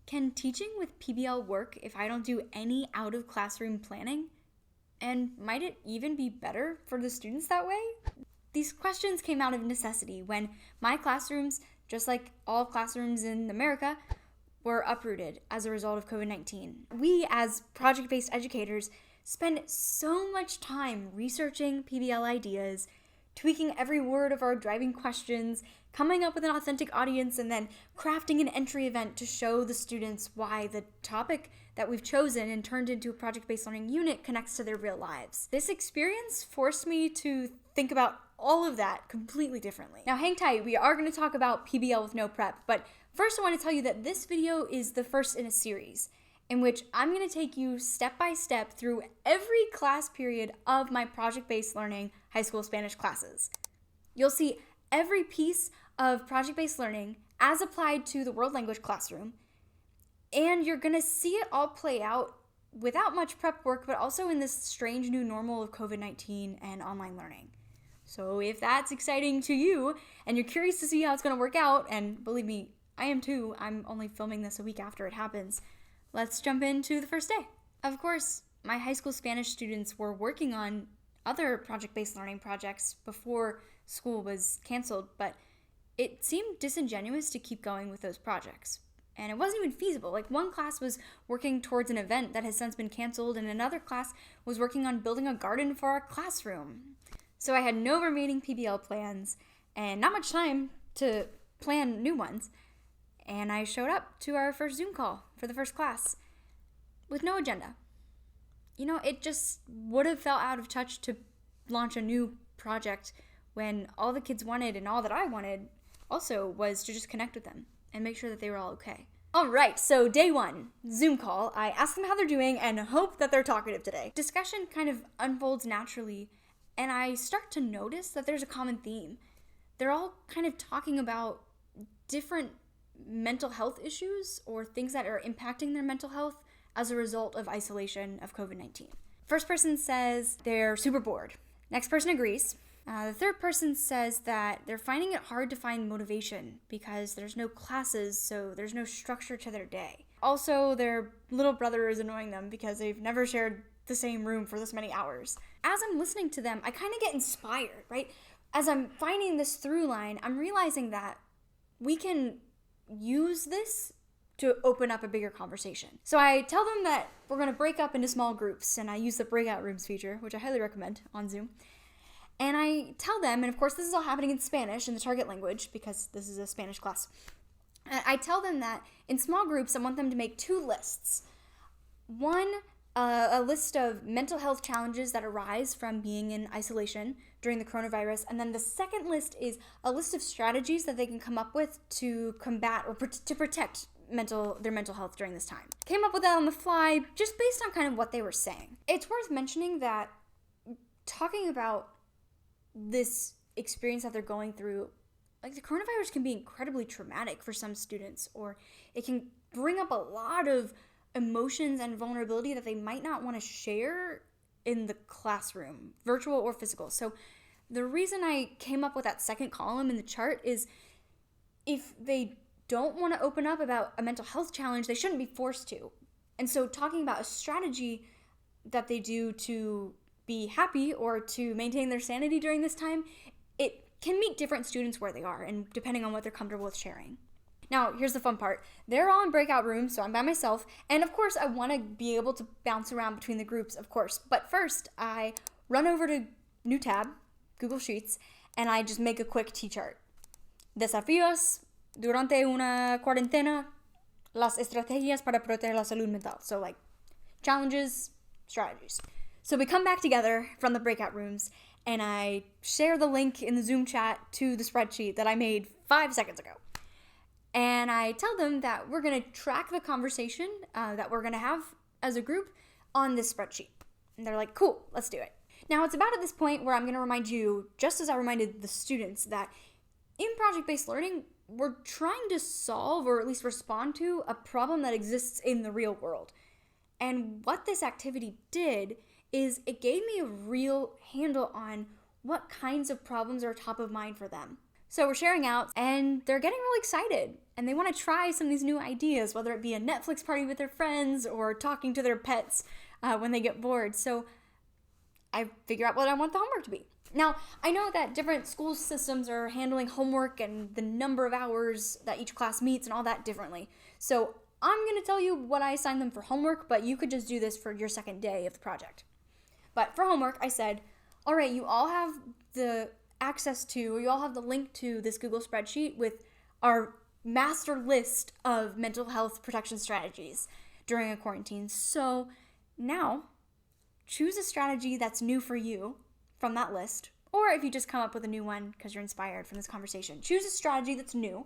Can teaching with PBL work if I don't do any out-of-classroom planning? And might it even be better for the students that way? These questions came out of necessity when my classrooms, just like all classrooms in America, were uprooted as a result of COVID-19. We, as project-based educators, spend so much time researching PBL ideas, tweaking every word of our driving questions, coming up with an authentic audience, and then crafting an entry event to show the students why the topic that we've chosen and turned into a project-based learning unit connects to their real lives. This experience forced me to think about all of that completely differently. Now hang tight, we are going to talk about PBL with no prep, but first I want to tell you that this video is the first in a series in which I'm going to take you step by step through every class period of my project-based learning high school Spanish classes. You'll see every piece of project-based learning as applied to the world language classroom, and you're going to see it all play out without much prep work, but also in this strange new normal of COVID-19 and online learning. So if that's exciting to you and you're curious to see how it's going to work out, and believe me, I am too, I'm only filming this a week after it happens, let's jump into the first day. Of course, my high school Spanish students were working on other project-based learning projects before school was canceled, but it seemed disingenuous to keep going with those projects. And it wasn't even feasible. Like, one class was working towards an event that has since been canceled, and another class was working on building a garden for our classroom. So I had no remaining PBL plans and not much time to plan new ones. And I showed up to our first Zoom call for the first class with no agenda. You know, it just would have felt out of touch to launch a new project when all the kids wanted and all that I wanted also was to just connect with them and make sure that they were all okay. All right, so day one, Zoom call. I ask them how they're doing and hope that they're talkative today. Discussion kind of unfolds naturally, and I start to notice that there's a common theme. They're all kind of talking about different mental health issues or things that are impacting their mental health as a result of isolation of COVID-19. First person says they're super bored. Next person agrees. The third person says that they're finding it hard to find motivation because there's no classes, so there's no structure to their day. Also, their little brother is annoying them because they've never shared the same room for this many hours. As I'm listening to them, I kind of get inspired, right? As I'm finding this through line, I'm realizing that we can use this to open up a bigger conversation. So I tell them that we're going to break up into small groups, and I use the Breakout Rooms feature, which I highly recommend on Zoom. And I tell them, and of course this is all happening in Spanish, in the target language, because this is a Spanish class. I tell them that in small groups, I want them to make two lists. One, a list of mental health challenges that arise from being in isolation during the coronavirus. And then the second list is a list of strategies that they can come up with to combat or to protect their mental health during this time. Came up with that on the fly, just based on kind of what they were saying. It's worth mentioning that talking about this experience that they're going through, like, the coronavirus can be incredibly traumatic for some students, or it can bring up a lot of emotions and vulnerability that they might not want to share in the classroom, virtual or physical. So the reason I came up with that second column in the chart is if they don't want to open up about a mental health challenge, they shouldn't be forced to. And so talking about a strategy that they do to be happy or to maintain their sanity during this time, it can meet different students where they are and depending on what they're comfortable with sharing. Now, here's the fun part. They're all in breakout rooms, so I'm by myself. And of course, I want to be able to bounce around between the groups, of course. But first, I run over to new tab, Google Sheets, and I just make a quick T-chart. Desafíos durante una cuarentena, las estrategias para proteger la salud mental. So, like, challenges, strategies. So we come back together from the breakout rooms, and I share the link in the Zoom chat to the spreadsheet that I made 5 seconds ago. And I tell them that we're going to track the conversation that we're going to have as a group on this spreadsheet. And they're like, cool, let's do it. Now, it's about at this point where I'm going to remind you, just as I reminded the students, that in project-based learning, we're trying to solve or at least respond to a problem that exists in the real world. And what this activity did is it gave me a real handle on what kinds of problems are top of mind for them. So we're sharing out, and they're getting really excited, and they want to try some of these new ideas, whether it be a Netflix party with their friends or talking to their pets when they get bored. So I figure out what I want the homework to be. Now, I know that different school systems are handling homework and the number of hours that each class meets and all that differently. So I'm going to tell you what I assigned them for homework, but you could just do this for your second day of the project. But for homework, I said, all right, you all have the access to, or you all have the link to this Google spreadsheet with our master list of mental health protection strategies during a quarantine. So now choose a strategy that's new for you from that list, or if you just come up with a new one because you're inspired from this conversation, choose a strategy that's new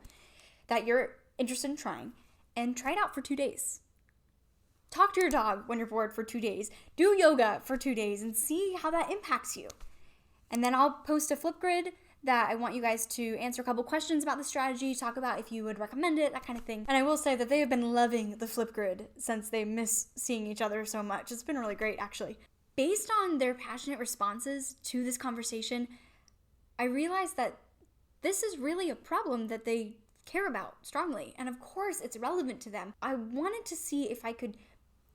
that you're interested in trying and try it out for 2 days. Talk to your dog when you're bored for 2 days. Do yoga for 2 days and see how that impacts you. And then I'll post a Flipgrid that I want you guys to answer a couple questions about the strategy, talk about if you would recommend it, that kind of thing. And I will say that they have been loving the Flipgrid since they miss seeing each other so much. It's been really great, actually. Based on their passionate responses to this conversation, I realized that this is really a problem that they care about strongly. And of course, it's relevant to them. I wanted to see if I could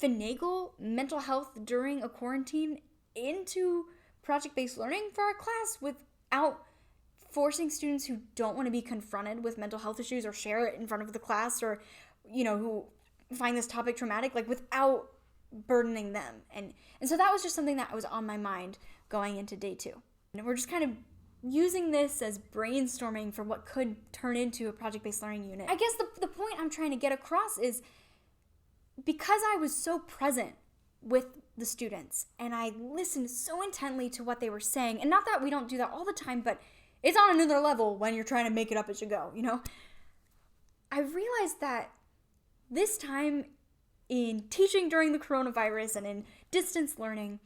finagle mental health during a quarantine into project-based learning for our class without forcing students who don't want to be confronted with mental health issues or share it in front of the class, or, who find this topic traumatic, without burdening them. And so that was just something that was on my mind going into day 2. And we're just kind of using this as brainstorming for what could turn into a project-based learning unit. I guess the point I'm trying to get across is, because I was so present with the students and I listened so intently to what they were saying, and not that we don't do that all the time, but it's on another level when you're trying to make it up as you go, I realized that this time in teaching during the coronavirus and in distance learning,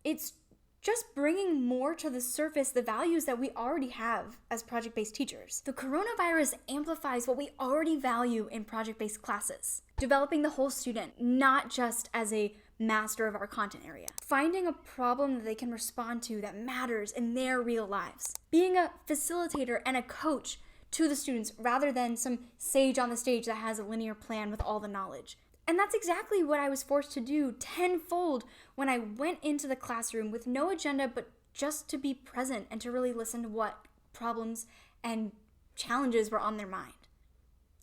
it's just bringing more to the surface the values that we already have as project-based teachers. The coronavirus amplifies what we already value in project-based classes. Developing the whole student, not just as a master of our content area. Finding a problem that they can respond to that matters in their real lives. Being a facilitator and a coach to the students rather than some sage on the stage that has a linear plan with all the knowledge. And that's exactly what I was forced to do tenfold when I went into the classroom with no agenda but just to be present and to really listen to what problems and challenges were on their mind.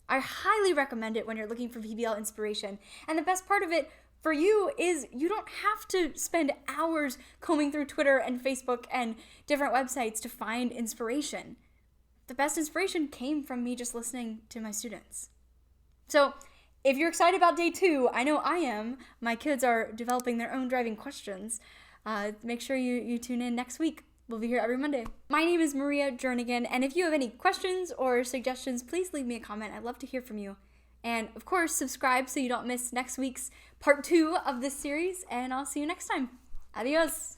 I highly recommend it when you're looking for PBL inspiration. And the best part of it for you is you don't have to spend hours combing through Twitter and Facebook and different websites to find inspiration. The best inspiration came from me just listening to my students. So if you're excited about day 2, I know I am. My kids are developing their own driving questions. Make sure you tune in next week. We'll be here every Monday. My name is Maria Jernigan, and if you have any questions or suggestions, please leave me a comment. I'd love to hear from you. And of course, subscribe so you don't miss next week's part 2 of this series, and I'll see you next time. Adios.